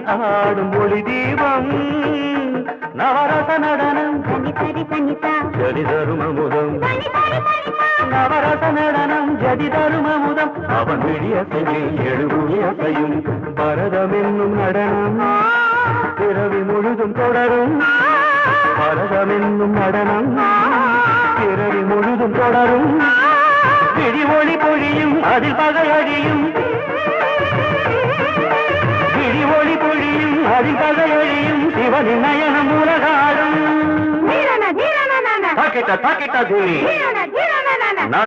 ஆடும் ஒளி தீபம் நவரச நடனம் ஜதி தரும் அமுதம் நவரச நடனம் ஜதி தரும் அமுதம் அவன் விழியசையில் எழுபுயசையும் பரதம் என்னும் நடனம் பிறவி முழுதும் தொடரும் பரதம் என்னும் நடனம் பிறவி முழுதும் தொடரும் பிடி ஒளி பொழியும் அதில் பகை அழியும் பிடி ஒளி பொழியும் அதில் பகை அழியும் சிவனின் நயனம் உலகாடும் தாக்கிட்ட தாக்கிட்ட தூரி